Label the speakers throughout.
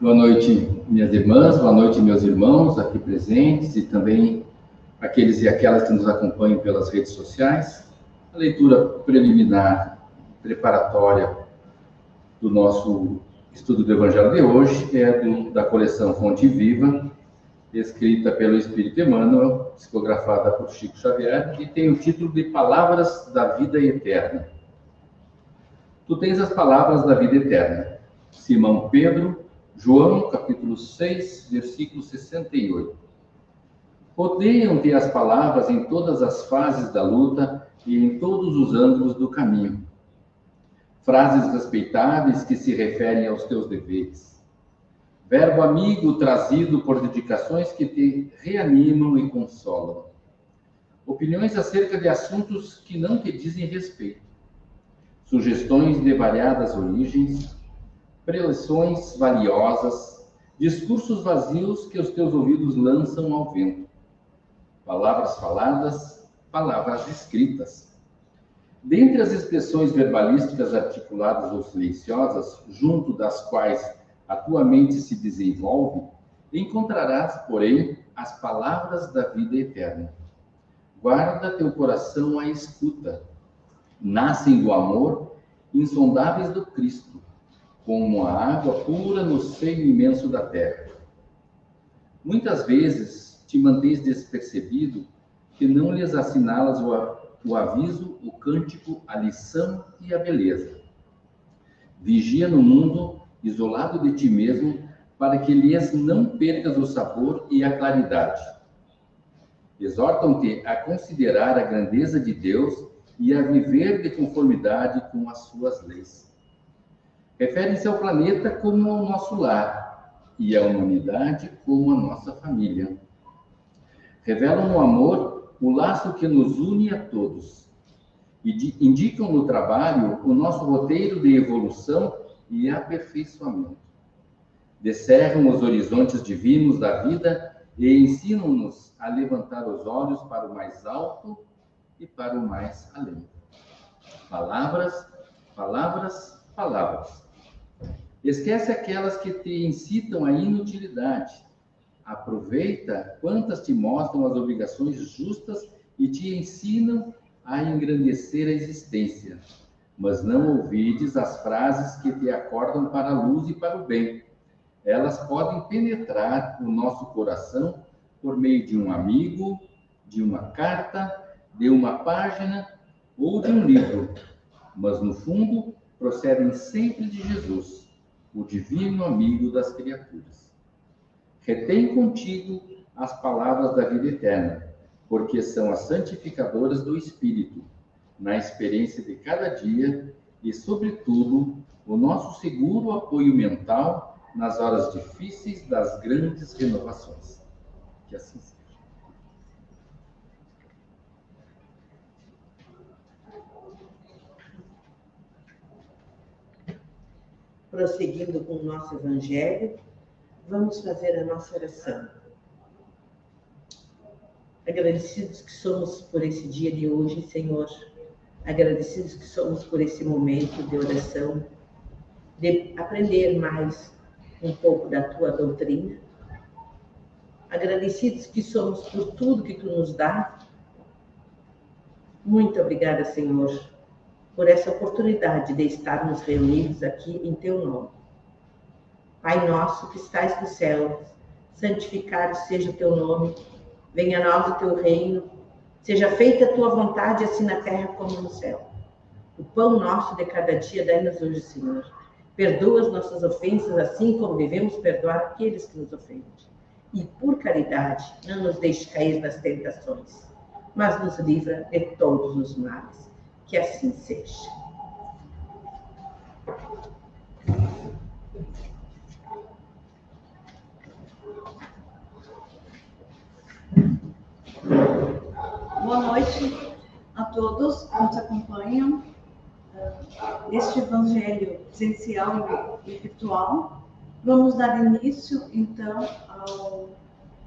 Speaker 1: Boa noite, minhas irmãs, boa noite, meus irmãos aqui presentes e também aqueles e aquelas que nos acompanham pelas redes sociais. A leitura preliminar, preparatória do nosso estudo do Evangelho de hoje é da coleção Fonte Viva, escrita pelo Espírito Emmanuel, psicografada por Chico Xavier, e tem o título de Palavras da Vida Eterna. Tu tens as palavras da vida eterna. Simão Pedro, João, capítulo 6, versículo 68. Rodeiam-te as palavras em todas as fases da luta e em todos os ângulos do caminho. Frases respeitáveis que se referem aos teus deveres. Verbo amigo trazido por dedicações que te reanimam e consolam. Opiniões acerca de assuntos que não te dizem respeito. Sugestões de variadas origens, preleções valiosas, discursos vazios que os teus ouvidos lançam ao vento. Palavras faladas, palavras escritas. Dentre as expressões verbalísticas articuladas ou silenciosas, junto das quais a tua mente se desenvolve, encontrarás, porém, as palavras da vida eterna. Guarda teu coração à escuta. Nascem do amor, insondáveis do Cristo, como a água pura no seio imenso da terra. Muitas vezes te mantens despercebido que não lhes assinalas o aviso, o cântico, a lição e a beleza. Vigia no mundo, isolado de ti mesmo, para que lhes não percas o sabor e a claridade. Exortam-te a considerar a grandeza de Deus e a viver de conformidade com as suas leis. Referem-se ao planeta como ao nosso lar e à humanidade como a nossa família. Revelam no amor o laço que nos une a todos e indicam no trabalho o nosso roteiro de evolução e aperfeiçoamento. Descerram os horizontes divinos da vida e ensinam-nos a levantar os olhos para o mais alto e para o mais além. Palavras, palavras, palavras. Esquece aquelas que te incitam à inutilidade. Aproveita quantas te mostram as obrigações justas e te ensinam a engrandecer a existência. Mas não ouvides as frases que te acordam para a luz e para o bem. Elas podem penetrar o nosso coração por meio de um amigo, de uma carta, de uma página ou de um livro, mas no fundo procedem sempre de Jesus, o divino amigo das criaturas. Retém contigo as palavras da vida eterna, porque são as santificadoras do espírito, na experiência de cada dia e, sobretudo, o nosso seguro apoio mental nas horas difíceis das grandes renovações. Que assim seja.
Speaker 2: Prosseguindo com o nosso Evangelho, vamos fazer a nossa oração. Agradecidos que somos por esse dia de hoje, Senhor. Agradecidos que somos por esse momento de oração, de aprender mais um pouco da Tua doutrina. Agradecidos que somos por tudo que Tu nos dá. Muito obrigada, Senhor, por essa oportunidade de estarmos reunidos aqui em Teu nome. Pai nosso que estais no céu, santificado seja o Teu nome, venha a nós o Teu reino, seja feita a Tua vontade, assim na terra como no céu. O pão nosso de cada dia dai-nos hoje, Senhor. Perdoa as nossas ofensas, assim como devemos perdoar aqueles que nos ofendem. E por caridade, não nos deixe cair nas tentações, mas nos livra de todos os males. Que assim seja.
Speaker 3: Boa noite a todos que nos acompanham neste Evangelho presencial e virtual. Vamos dar início, então, ao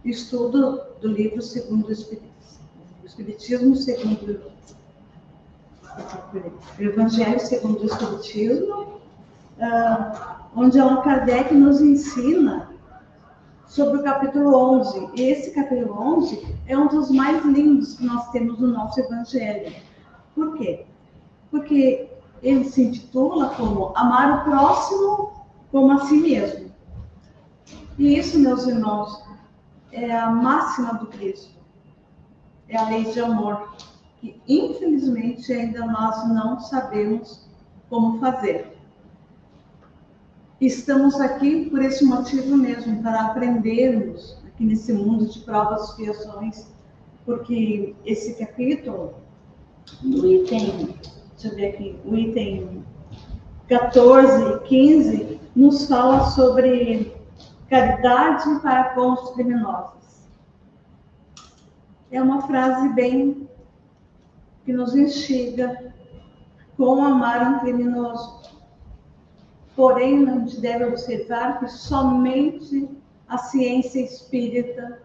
Speaker 3: estudo do livro segundo o Espiritismo, segundo o Evangelho segundo o Espiritismo, onde Allan Kardec nos ensina sobre o capítulo 11. E esse capítulo 11 é um dos mais lindos que nós temos no nosso Evangelho. Por quê? Porque ele se intitula como Amar o Próximo como a si mesmo. E isso, meus irmãos, é a máxima do Cristo. É a lei de amor, que infelizmente ainda nós não sabemos como fazer. Estamos aqui por esse motivo mesmo, para aprendermos aqui nesse mundo de provas e expiações, porque esse capítulo, no item, deixa eu ver aqui, o item 14 e 15, nos fala sobre caridade para com os criminosos. É uma frase bem que nos instiga com amar um criminoso. Porém, a gente deve observar que somente a ciência espírita,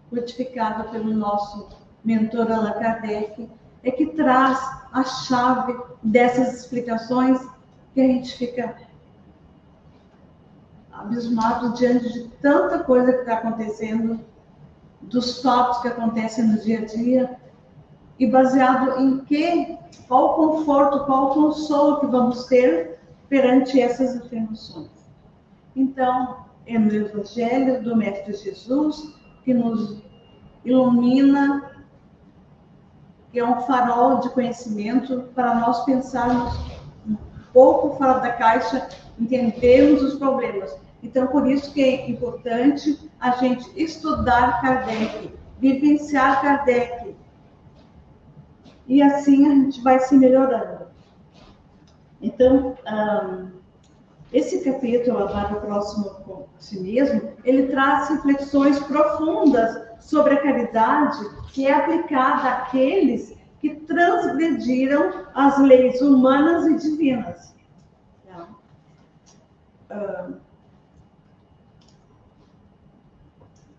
Speaker 3: codificada pelo nosso mentor Allan Kardec, é que traz a chave dessas explicações, que a gente fica abismado diante de tanta coisa que está acontecendo, dos fatos que acontecem no dia a dia, e baseado em qual o conforto, qual o consolo que vamos ter perante essas afirmações. Então, é no Evangelho do Mestre Jesus que nos ilumina, que é um farol de conhecimento para nós pensarmos um pouco fora da caixa, entendermos os problemas. Então, por isso que é importante a gente estudar Kardec, vivenciar Kardec, e assim a gente vai se melhorando. Então, esse capítulo, Amar o Próximo como a si mesmo, ele traz reflexões profundas sobre a caridade que é aplicada àqueles que transgrediram as leis humanas e divinas.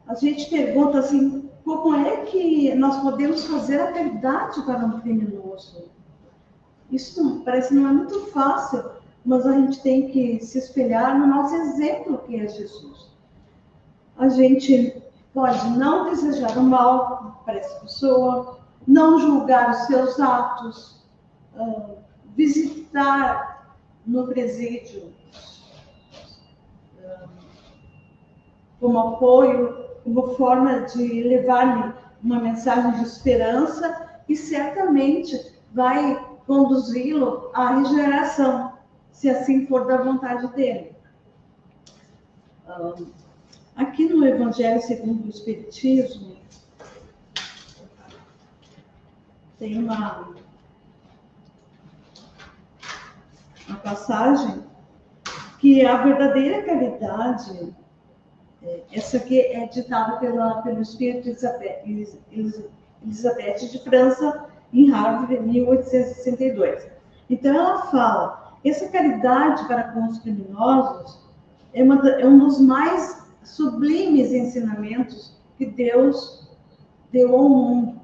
Speaker 3: A gente pergunta assim, como é que nós podemos fazer a caridade para um criminoso? Isso parece não é muito fácil, mas a gente tem que se espelhar no nosso exemplo, que é Jesus. A gente pode não desejar o mal para essa pessoa, não julgar os seus atos, visitar no presídio como apoio, como forma de levar-lhe uma mensagem de esperança, e certamente vai conduzi-lo à regeneração, se assim for da vontade dele. Aqui no Evangelho segundo o Espiritismo, tem uma passagem que a verdadeira caridade, essa aqui é ditada pelo Espírito Elizabeth de França, em Harvard, em 1862. Então, ela fala, essa caridade para com os criminosos é um dos mais sublimes ensinamentos que Deus deu ao mundo.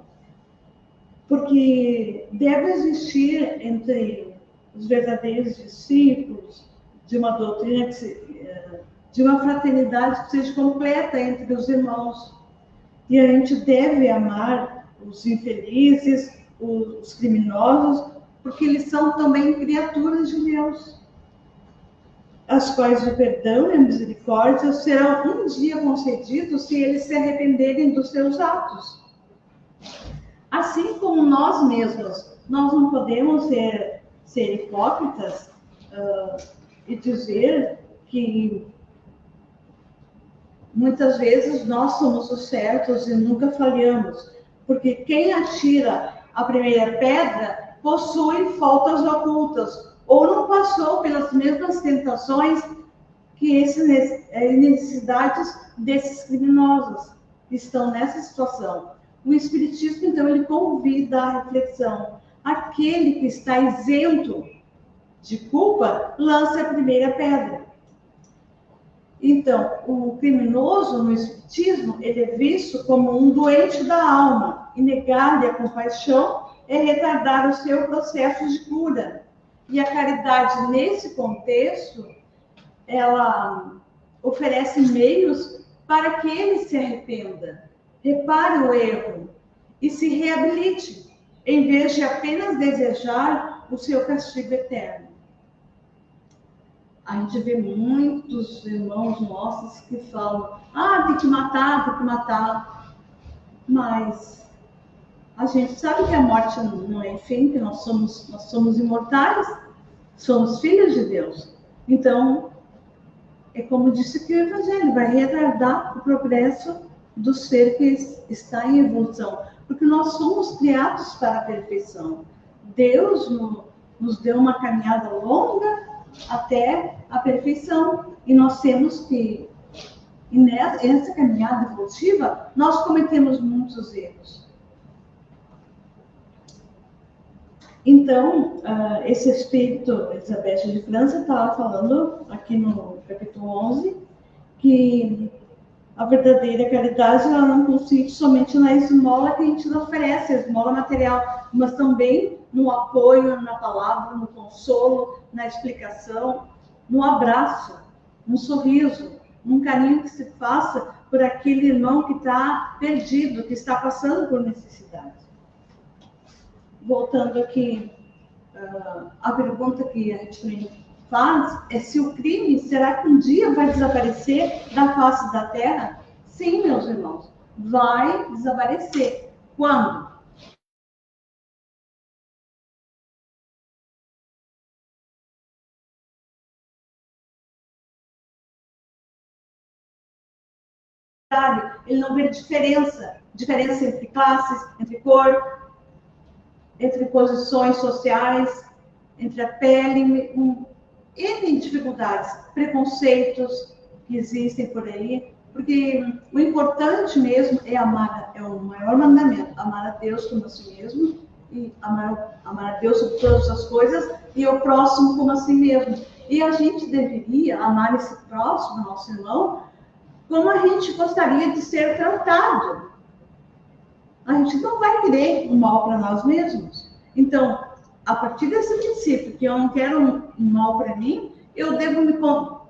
Speaker 3: Porque deve existir entre os verdadeiros discípulos de uma doutrina, de uma fraternidade que seja completa entre os irmãos. E a gente deve amar os infelizes, os criminosos, porque eles são também criaturas de Deus, as quais o perdão e a misericórdia serão um dia concedidos se eles se arrependerem dos seus atos. Assim como nós mesmos, nós não podemos ser hipócritas e dizer que muitas vezes nós somos os certos e nunca falhamos, porque quem atira a primeira pedra possui faltas ocultas, ou não passou pelas mesmas tentações que essas necessidades desses criminosos que estão nessa situação. O Espiritismo, então, ele convida à reflexão. Aquele que está isento de culpa, lance a primeira pedra. Então, o criminoso no Espiritismo, ele é visto como um doente da alma, e negar-lhe a compaixão é retardar o seu processo de cura. E a caridade, nesse contexto, ela oferece meios para que ele se arrependa, repare o erro e se reabilite, em vez de apenas desejar o seu castigo eterno. A gente vê muitos irmãos nossos que falam, tem que matar, tem que matar. Mas a gente sabe que a morte não é fim, que nós somos imortais, somos filhos de Deus. Então, é como disse que o Evangelho vai retardar o progresso do ser que está em evolução. Porque nós somos criados para a perfeição. Deus nos deu uma caminhada longa até a perfeição. E nós temos que, nessa caminhada evolutiva, nós cometemos muitos erros. Então, esse espírito, Elizabeth de França, estava falando aqui no capítulo 11, que a verdadeira caridade ela não consiste somente na esmola que a gente oferece, a esmola material, mas também no apoio, na palavra, no consolo, na explicação, no abraço, no sorriso, num carinho que se faça por aquele irmão que está perdido, que está passando por necessidade. Voltando aqui, a pergunta que a gente faz é se o crime, será que um dia vai desaparecer da face da terra? Sim, meus irmãos, vai desaparecer. Quando? Ele não vê diferença entre classes, entre cor, entre posições sociais, entre a pele, N dificuldades, preconceitos que existem por aí, porque o importante mesmo é amar, é o maior mandamento, amar a Deus como a si mesmo, e amar a Deus sobre todas as coisas, e o próximo como a si mesmo. E a gente deveria amar esse próximo, nosso irmão, como a gente gostaria de ser tratado. A gente não vai querer o mal para nós mesmos. Então, a partir desse princípio, que eu não quero um mal para mim, eu devo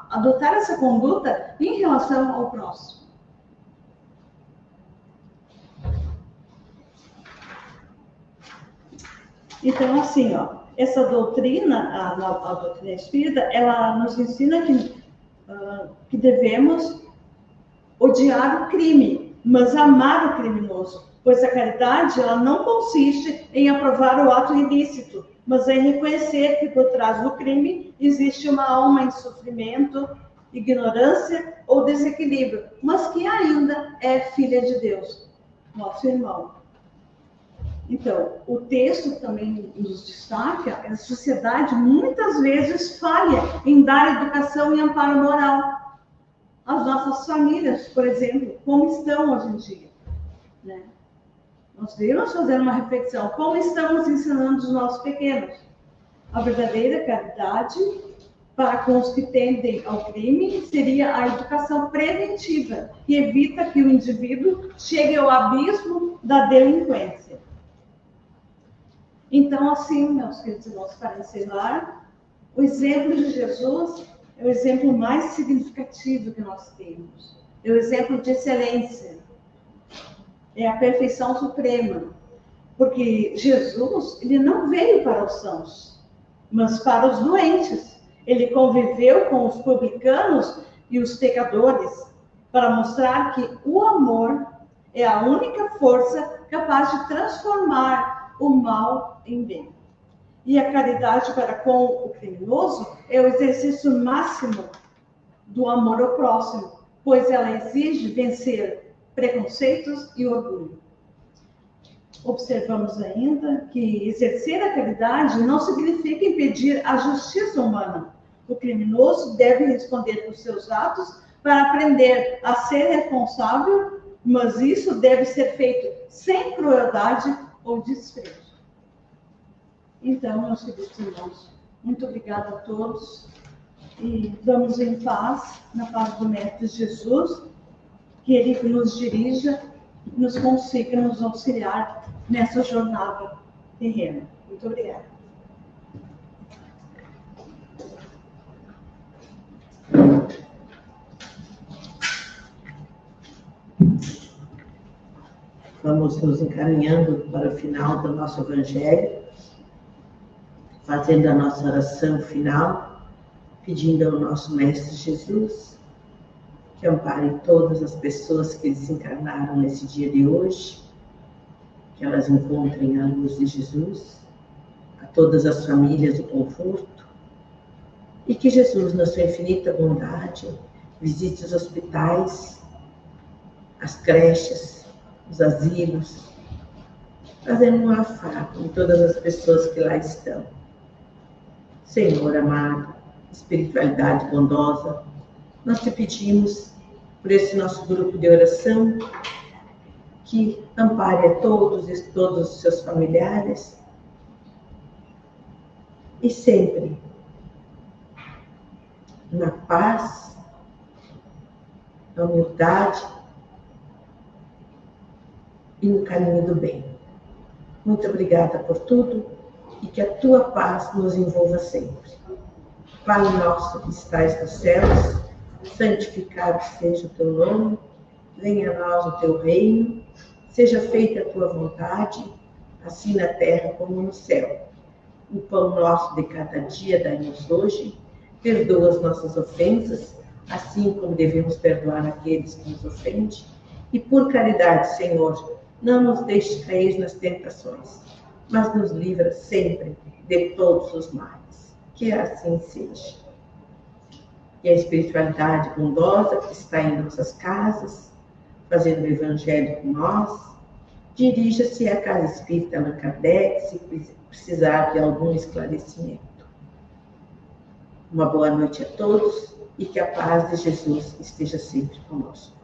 Speaker 3: adotar essa conduta em relação ao próximo. Então, assim, essa doutrina, a doutrina espírita, ela nos ensina que devemos odiar o crime, mas amar o criminoso. Pois a caridade ela não consiste em aprovar o ato ilícito, mas em reconhecer que por trás do crime existe uma alma em sofrimento, ignorância ou desequilíbrio, mas que ainda é filha de Deus, nosso irmão. Então, o texto também nos destaca que a sociedade muitas vezes falha em dar educação e amparo moral. As nossas famílias, por exemplo, como estão hoje em dia, né? Nós devemos fazer uma reflexão. Como estamos ensinando os nossos pequenos? A verdadeira caridade para com os que tendem ao crime seria a educação preventiva, que evita que o indivíduo chegue ao abismo da delinquência. Então, assim, meus queridos irmãos, para encerrar, o exemplo de Jesus é o exemplo mais significativo que nós temos. É o exemplo de excelência. É a perfeição suprema. Porque Jesus, ele não veio para os sãos, mas para os doentes. Ele conviveu com os publicanos e os pecadores para mostrar que o amor é a única força capaz de transformar o mal em bem. E a caridade para com o criminoso é o exercício máximo do amor ao próximo, pois ela exige vencer preconceitos e orgulho. Observamos ainda que exercer a caridade não significa impedir a justiça humana. O criminoso deve responder por seus atos para aprender a ser responsável, mas isso deve ser feito sem crueldade ou desprezo. Então, meus queridos irmãos, muito obrigada a todos e vamos em paz, na paz do Mestre Jesus, que Ele nos dirija, nos consiga nos auxiliar nessa jornada terrena. Muito obrigada.
Speaker 2: Vamos nos encaminhando para o final do nosso Evangelho, fazendo a nossa oração final, pedindo ao nosso Mestre Jesus que ampare todas as pessoas que desencarnaram nesse dia de hoje, que elas encontrem a luz de Jesus, a todas as famílias o conforto, e que Jesus, na sua infinita bondade, visite os hospitais, as creches, os asilos, fazendo um afago em todas as pessoas que lá estão. Senhor amado, espiritualidade bondosa, nós te pedimos por esse nosso grupo de oração que ampare a todos os seus familiares e sempre na paz, na humildade e no caminho do bem. Muito obrigada por tudo e que a tua paz nos envolva sempre. Pai nosso que estais nos céus, santificado seja o teu nome, venha a nós o teu reino, seja feita a tua vontade, assim na terra como no céu. O pão nosso de cada dia dai-nos hoje, perdoa as nossas ofensas, assim como devemos perdoar aqueles que nos ofendem, e por caridade, Senhor, não nos deixe cair nas tentações, mas nos livra sempre de todos os males. Que assim seja. E a espiritualidade bondosa que está em nossas casas, fazendo o Evangelho com nós, dirija-se à Casa Espírita Allan Kardec, se precisar de algum esclarecimento. Uma boa noite a todos e que a paz de Jesus esteja sempre conosco.